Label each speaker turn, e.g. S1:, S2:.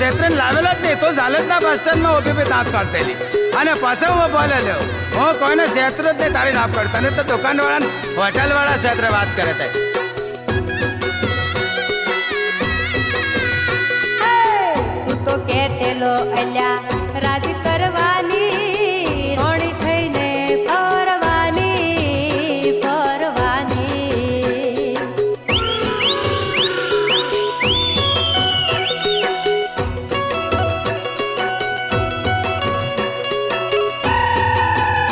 S1: ક્ષેત્રને લાવેલો જ નહીં તો ચાલે જ ના બસ સ્ટેન્ડમાં ઊભી બી દાંત કાઢતેલી અને પાછો હું બોલે લ્યો હું કોઈને ક્ષેત્ર જ નહીં તારી નાપ કરતા ને તો દુકાનવાળા હોટલવાળા ક્ષેત્ર વાત કરે તે
S2: તું તો કે તેલો અલ્યા રાજ કરવા